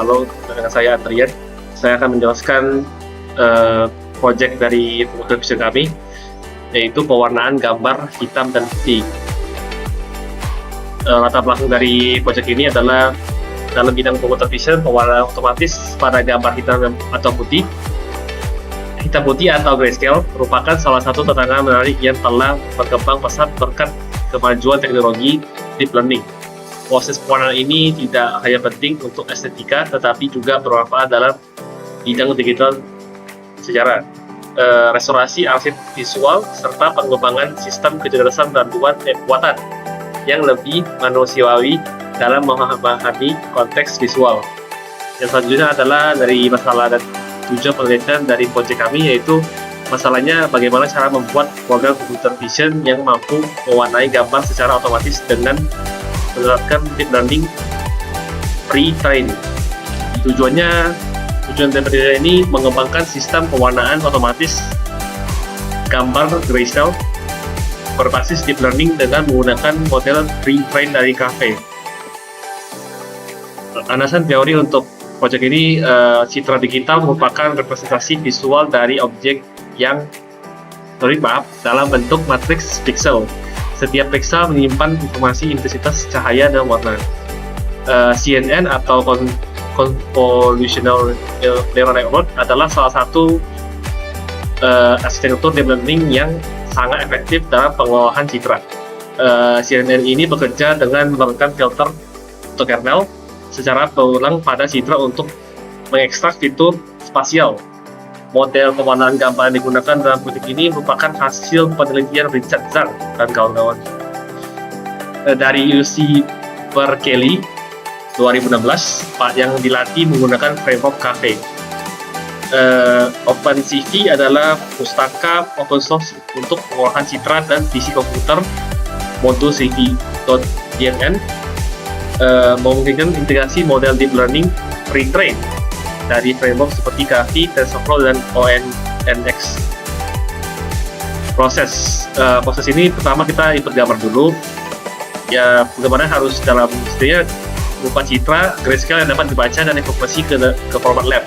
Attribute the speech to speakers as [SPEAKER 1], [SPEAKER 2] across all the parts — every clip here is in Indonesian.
[SPEAKER 1] Halo, dengan saya Adrian. Saya akan menjelaskan project dari computer vision kami, yaitu pewarnaan gambar hitam dan putih. Latar belakang dari project ini adalah dalam bidang computer vision, pewarnaan otomatis pada gambar hitam atau putih. Hitam putih atau grayscale merupakan salah satu tantangan menarik yang telah berkembang pesat berkat kemajuan teknologi deep learning. Proses pewarnaan ini tidak hanya penting untuk estetika, tetapi juga bermanfaat dalam bidang digital sejarah, restorasi arsip visual, serta pengembangan sistem kecerdasan bantuan buatan yang lebih manusiawi dalam memahami konteks visual. Yang selanjutnya adalah dari masalah dan tujuan penelitian dari proyek kami, yaitu masalahnya bagaimana cara membuat model computer vision yang mampu mewarnai gambar secara otomatis dengan menerapkan deep learning pre-train. Tujuan dari penelitian ini mengembangkan sistem pewarnaan otomatis gambar grayscale berbasis deep learning dengan menggunakan model pre-train dari Caffe. Landasan teori untuk proyek ini, citra digital merupakan representasi visual dari objek yang terlibat dalam bentuk matriks pixel. Setiap pixel menyimpan informasi intensitas cahaya dan warna. CNN atau Convolutional Neural Network adalah salah satu arsitektur deep learning yang sangat efektif dalam pengolahan citra. CNN ini bekerja dengan menggunakan filter atau kernel secara berulang pada citra untuk mengekstrak fitur spasial. Model pewarnaan gambar yang digunakan dalam proyek ini merupakan hasil penelitian Richard Zhang dan kawan-kawan dari UC Berkeley 2016, yang dilatih menggunakan framework Caffe. OpenCV adalah pustaka open source untuk pengolahan citra dan visi komputer. Modul CV.dmn memungkinkan integrasi model deep learning pre-train dari framework seperti Caffe, TensorFlow, dan ONNX. Proses ini pertama kita input gambar dulu. Ya, gambarnya harus dalam setidaknya berupa citra grayscale yang dapat dibaca dan dikonversi ke format lab.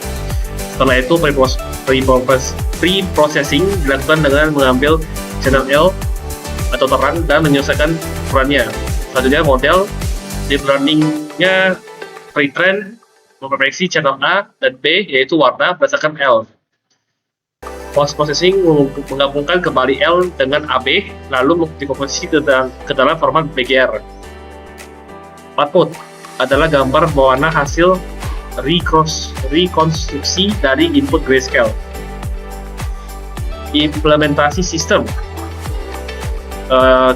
[SPEAKER 1] Setelah itu pre-processing dilakukan dengan mengambil channel L atau terang dan menyelesaikan ukurannya. Selanjutnya model deep learning-nya pre-train memperbaiki channel A dan B, yaitu warna, berdasarkan L. Post-processing menggabungkan kembali L dengan AB, lalu dikonversi ke dalam format BGR. Output adalah gambar berwarna hasil rekonstruksi dari input grayscale. Implementasi sistem,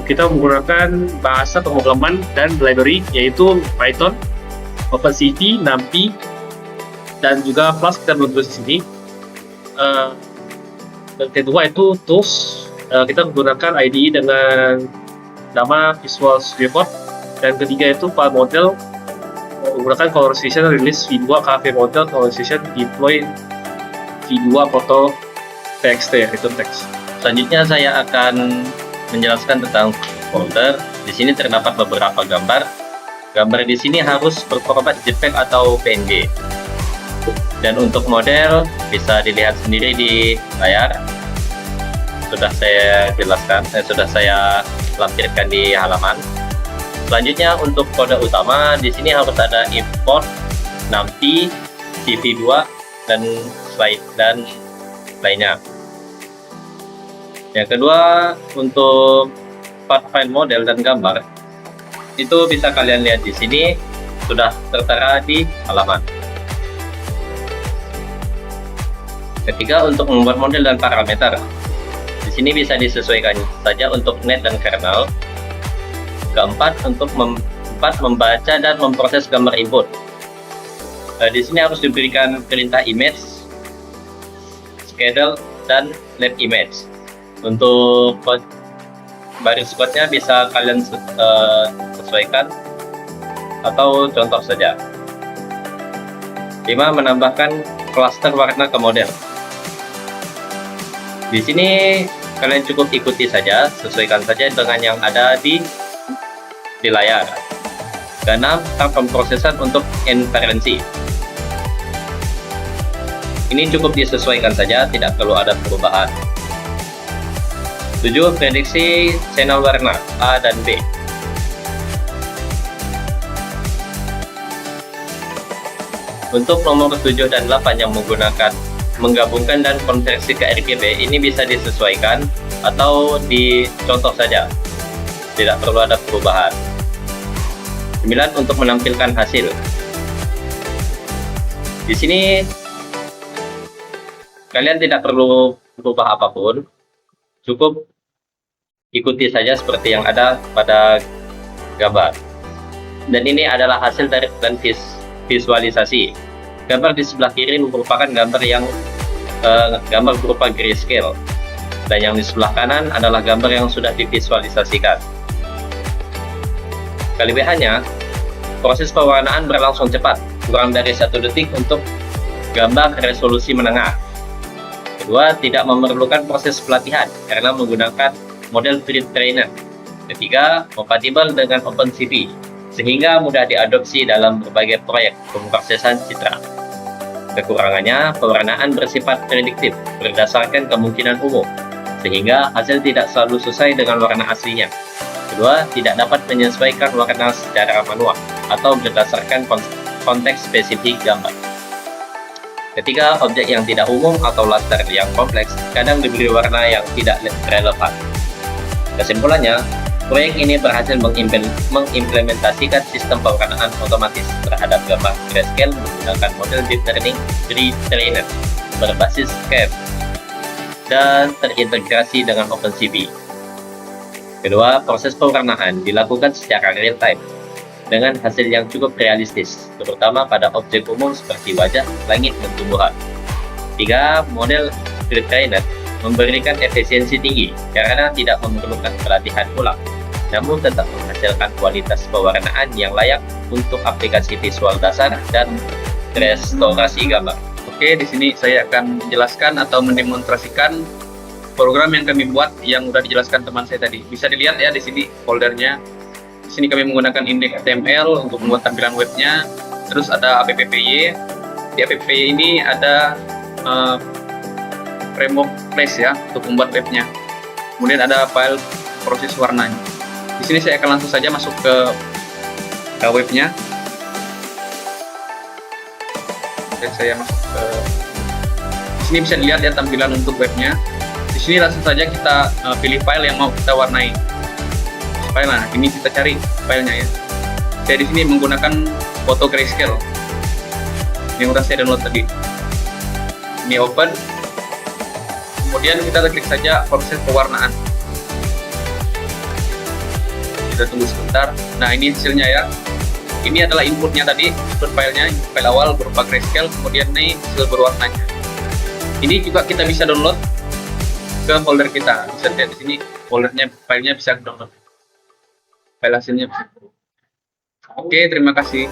[SPEAKER 1] kita menggunakan bahasa pemrograman dan library, yaitu Python, OpenCV, NumPy, dan juga Plus kita belum tulis di sini. Kedua itu tools, kita menggunakan IDE dengan nama Visual Studio Code, dan ketiga itu file model menggunakan colorization release V2 Caffe model colorization deploy V2 photo txt, itu teks.
[SPEAKER 2] Selanjutnya saya akan menjelaskan tentang folder. Di sini terdapat beberapa gambar. Gambar di sini harus berformat JPEG atau PNG. Dan untuk model bisa dilihat sendiri di layar. Sudah saya jelaskan, sudah saya lampirkan di halaman. Selanjutnya untuk kode utama di sini harus ada import NumPy, CV2 dan slide dan lainnya. Yang kedua, untuk part file model dan gambar itu bisa kalian lihat di sini, sudah tertera di halaman. Ketiga, untuk membuat model dan parameter. Di sini bisa disesuaikan saja untuk net dan kernel. Keempat, untuk membaca dan memproses gambar input. Di sini harus diberikan perintah image, schedule, dan lab image. Untuk baris code-nya bisa kalian sesuaikan atau contoh saja. 5. Menambahkan klaster warna ke model. Di sini kalian cukup ikuti saja, sesuaikan saja dengan yang ada di layar. Keenam, tahap pemrosesan untuk inferensi. Ini cukup disesuaikan saja, tidak perlu ada perubahan. 7. Prediksi channel warna A dan B. Untuk nomor 7 dan 8 yang menggunakan menggabungkan dan konversi ke RGB, ini bisa disesuaikan atau dicontoh saja, tidak perlu ada perubahan. 9. Untuk menampilkan hasil. Di sini kalian tidak perlu berubah apapun, cukup ikuti saja seperti yang ada pada gambar. Dan ini adalah hasil dari visualisasi. Gambar di sebelah kiri merupakan gambar yang gambar berupa grayscale, dan yang di sebelah kanan adalah gambar yang sudah divisualisasikan. Kelebihannya, proses pewarnaan berlangsung cepat, kurang dari 1 detik untuk gambar resolusi menengah. Kedua, tidak memerlukan proses pelatihan karena menggunakan model pre-trained. Ketiga, kompatibel dengan OpenCV, sehingga mudah diadopsi dalam berbagai proyek pemrosesan citra. Kekurangannya, pewarnaan bersifat prediktif berdasarkan kemungkinan umum, sehingga hasil tidak selalu sesuai dengan warna aslinya. Kedua, tidak dapat menyesuaikan warna secara manual atau berdasarkan konteks spesifik gambar. Ketiga, objek yang tidak umum atau latar yang kompleks kadang diberi warna yang tidak relevan. Kesimpulannya, proyek ini berhasil mengimplementasikan sistem pewarnaan otomatis terhadap gambar grayscale menggunakan model deep learning pre-trained berbasis CAD dan terintegrasi dengan OpenCV. Kedua, proses pewarnaan dilakukan secara real-time dengan hasil yang cukup realistis, terutama pada objek umum seperti wajah, langit, dan tumbuhan. Tiga, model pre-trained memberikan efisiensi tinggi karena tidak memerlukan pelatihan ulang, namun tetap menghasilkan kualitas pewarnaan yang layak untuk aplikasi visual dasar dan restorasi gambar.
[SPEAKER 3] Oke, di sini saya akan menjelaskan atau mendemonstrasikan program yang kami buat yang udah dijelaskan teman saya tadi. Bisa dilihat ya di sini foldernya. Di sini kami menggunakan index HTML untuk membuat tampilan webnya. Terus ada AppPy. Di AppPy ini ada framework Flash ya untuk membuat webnya. Kemudian ada file proses warnanya. Di sini saya akan langsung saja masuk ke webnya. Dan saya masuk ke di sini bisa dilihat ya tampilan untuk webnya. Di sini langsung saja kita pilih file yang mau kita warnai. File, nah ini kita cari filenya ya. Saya di sini menggunakan foto grayscale yang udah saya download tadi. Ini open. Kemudian kita klik saja proses pewarnaan. Kita tunggu sebentar. Nah ini hasilnya ya. Ini adalah inputnya tadi, input filenya, file awal berupa grayscale, kemudian ini hasil berwarnanya. Ini juga kita bisa download ke folder kita. Bisa lihat di sini foldernya, filenya bisa download. File hasilnya. Oke, terima kasih.